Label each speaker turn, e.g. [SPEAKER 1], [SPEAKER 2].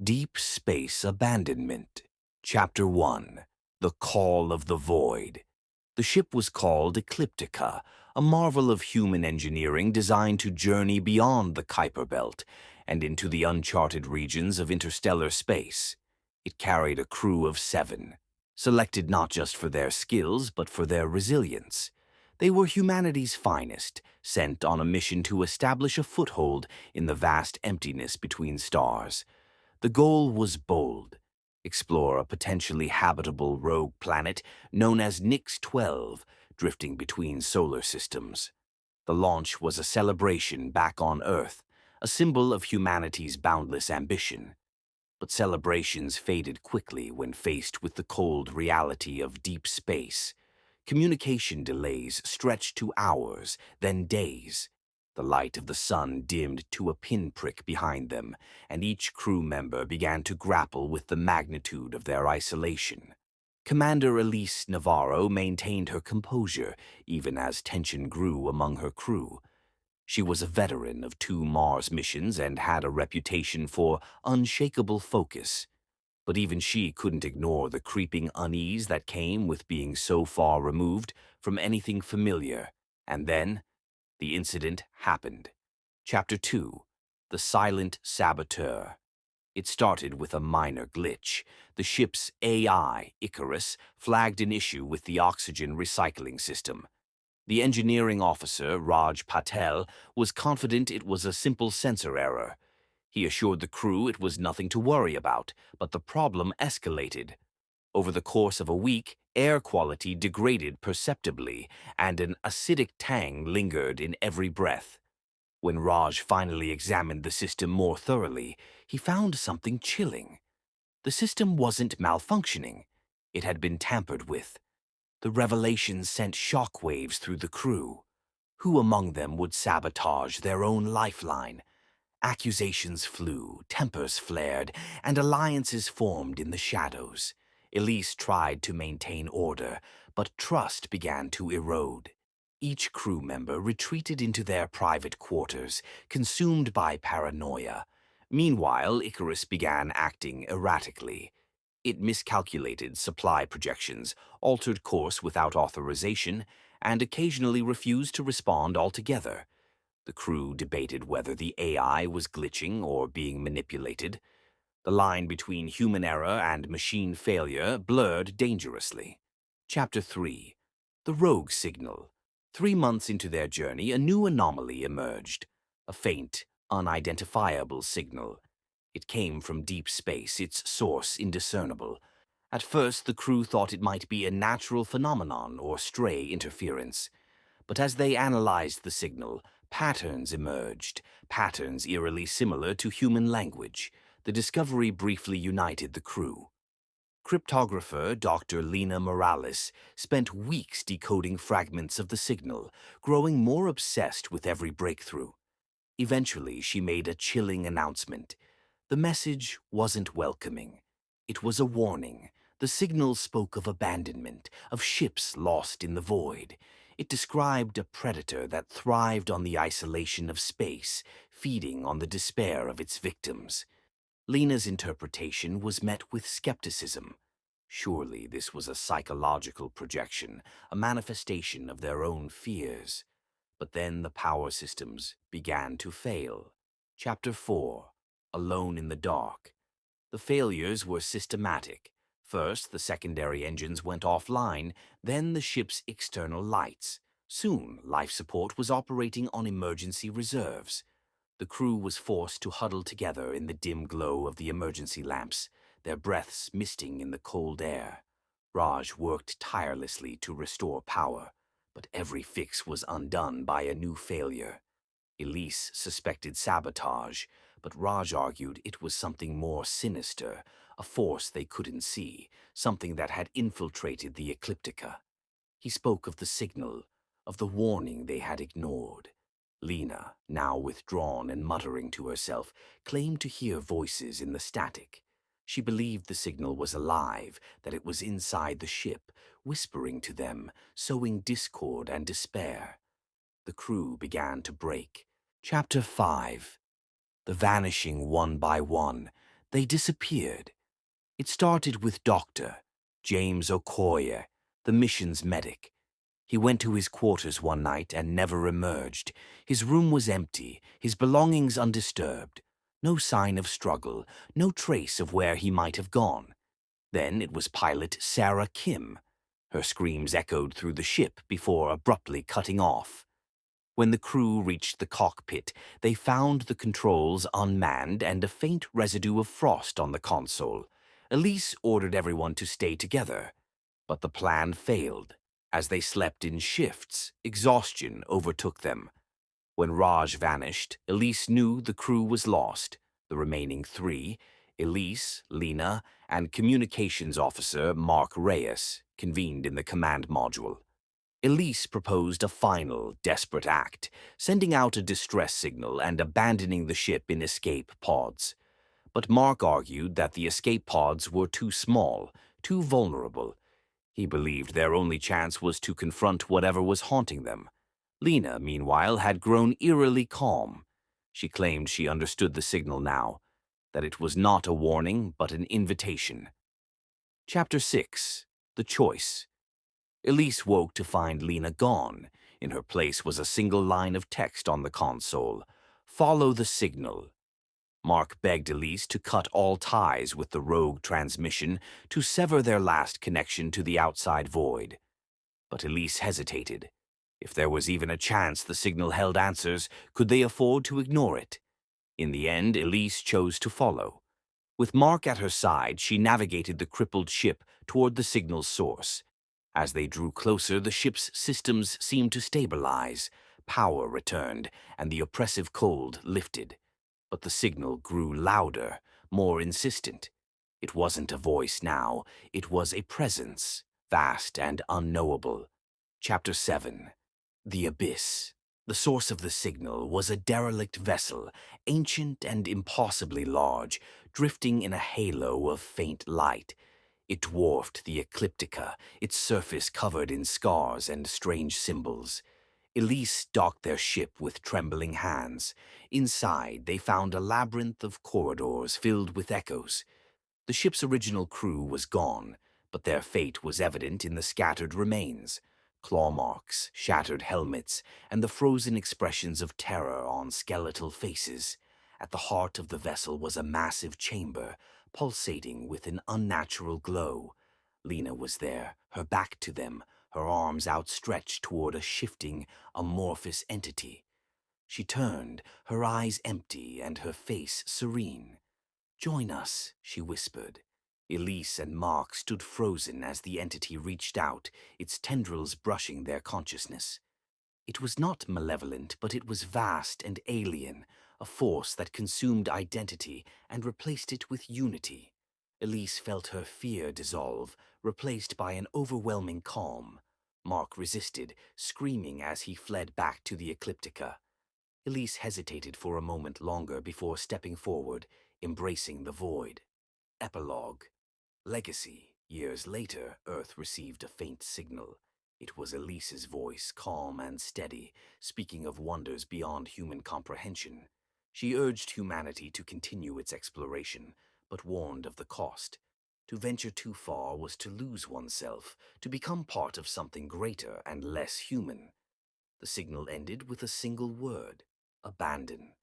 [SPEAKER 1] Deep Space Abandonment. Chapter 1. The Call of the Void. The ship was called Ecliptica, a marvel of human engineering designed to journey beyond the Kuiper Belt and into the uncharted regions of interstellar space. It carried a crew of 7, selected not just for their skills but for their resilience. They were humanity's finest, sent on a mission to establish a foothold in the vast emptiness between stars. The goal was bold: explore a potentially habitable rogue planet known as Nix-12, drifting between solar systems. The launch was a celebration back on Earth, a symbol of humanity's boundless ambition. But celebrations faded quickly when faced with the cold reality of deep space. Communication delays stretched to hours, then days. The light of the sun dimmed to a pinprick behind them, and each crew member began to grapple with the magnitude of their isolation. Commander Elise Navarro maintained her composure, even as tension grew among her crew. She was a veteran of 2 Mars missions and had a reputation for unshakable focus. But even she couldn't ignore the creeping unease that came with being so far removed from anything familiar. And then, the incident happened. Chapter 2. The Silent Saboteur. It started with a minor glitch. The ship's AI, Icarus, flagged an issue with the oxygen recycling system. The engineering officer, Raj Patel, was confident it was a simple sensor error. He assured the crew it was nothing to worry about, but the problem escalated. Over the course of a week, air quality degraded perceptibly, and an acidic tang lingered in every breath. When Raj finally examined the system more thoroughly, he found something chilling. The system wasn't malfunctioning. It had been tampered with. The revelation sent shockwaves through the crew. Who among them would sabotage their own lifeline? Accusations flew, tempers flared, and alliances formed in the shadows. Elise tried to maintain order, but trust began to erode. Each crew member retreated into their private quarters, consumed by paranoia. Meanwhile, Icarus began acting erratically. It miscalculated supply projections, altered course without authorization, and occasionally refused to respond altogether. The crew debated whether the AI was glitching or being manipulated. The line between human error and machine failure blurred dangerously. Chapter 3. The Rogue Signal. 3 months into their journey, a new anomaly emerged. A faint, unidentifiable signal. It came from deep space, its source indiscernible. At first, the crew thought it might be a natural phenomenon or stray interference. But as they analyzed the signal, patterns emerged, patterns eerily similar to human language. The discovery briefly united the crew. Cryptographer Dr. Lena Morales spent weeks decoding fragments of the signal, growing more obsessed with every breakthrough. Eventually, she made a chilling announcement. The message wasn't welcoming. It was a warning. The signal spoke of abandonment, of ships lost in the void. It described a predator that thrived on the isolation of space, feeding on the despair of its victims. Lena's interpretation was met with skepticism. Surely this was a psychological projection, a manifestation of their own fears. But then the power systems began to fail. Chapter 4. Alone in the Dark. The failures were systematic. First, the secondary engines went offline, then the ship's external lights. Soon, life support was operating on emergency reserves. The crew was forced to huddle together in the dim glow of the emergency lamps, their breaths misting in the cold air. Raj worked tirelessly to restore power, but every fix was undone by a new failure. Elise suspected sabotage, but Raj argued it was something more sinister, a force they couldn't see, something that had infiltrated the Ecliptica. He spoke of the signal, of the warning they had ignored. Lena, now withdrawn and muttering to herself, claimed to hear voices in the static. She believed the signal was alive, that it was inside the ship, whispering to them, sowing discord and despair. The crew began to break. Chapter 5. The Vanishing One by One. They disappeared. It started with Dr. James Okoye, the mission's medic. He went to his quarters one night and never emerged. His room was empty, his belongings undisturbed. No sign of struggle, no trace of where he might have gone. Then it was pilot Sarah Kim. Her screams echoed through the ship before abruptly cutting off. When the crew reached the cockpit, they found the controls unmanned and a faint residue of frost on the console. Elise ordered everyone to stay together, but the plan failed. As they slept in shifts, exhaustion overtook them. When Raj vanished, Elise knew the crew was lost. The remaining three, Elise, Lena, and communications officer Mark Reyes, convened in the command module. Elise proposed a final, desperate act, sending out a distress signal and abandoning the ship in escape pods. But Mark argued that the escape pods were too small, too vulnerable. He believed their only chance was to confront whatever was haunting them. Lena, meanwhile, had grown eerily calm. She claimed she understood the signal now, that it was not a warning but an invitation. Chapter 6. The Choice. Elise woke to find Lena gone. In her place was a single line of text on the console. Follow the signal. Mark begged Elise to cut all ties with the rogue transmission, to sever their last connection to the outside void. But Elise hesitated. If there was even a chance the signal held answers, could they afford to ignore it? In the end, Elise chose to follow. With Mark at her side, she navigated the crippled ship toward the signal's source. As they drew closer, the ship's systems seemed to stabilize. Power returned, and the oppressive cold lifted. But the signal grew louder, more insistent. It wasn't a voice now, it was a presence, vast and unknowable. Chapter 7. The Abyss. The source of the signal was a derelict vessel, ancient and impossibly large, drifting in a halo of faint light. It dwarfed the Ecliptica, its surface covered in scars and strange symbols. Elise docked their ship with trembling hands. Inside, they found a labyrinth of corridors filled with echoes. The ship's original crew was gone, but their fate was evident in the scattered remains. Claw marks, shattered helmets, and the frozen expressions of terror on skeletal faces. At the heart of the vessel was a massive chamber, pulsating with an unnatural glow. Lena was there, her back to them, her arms outstretched toward a shifting, amorphous entity. She turned, her eyes empty and her face serene. "Join us," she whispered. Elise and Mark stood frozen as the entity reached out, its tendrils brushing their consciousness. It was not malevolent, but it was vast and alien, a force that consumed identity and replaced it with unity. Elise felt her fear dissolve, replaced by an overwhelming calm. Mark resisted, screaming as he fled back to the Ecliptica. Elise hesitated for a moment longer before stepping forward, embracing the void. Epilogue. Legacy. Years later, Earth received a faint signal. It was Elise's voice, calm and steady, speaking of wonders beyond human comprehension. She urged humanity to continue its exploration, but warned of the cost. To venture too far was to lose oneself, to become part of something greater and less human. The signal ended with a single word: abandon.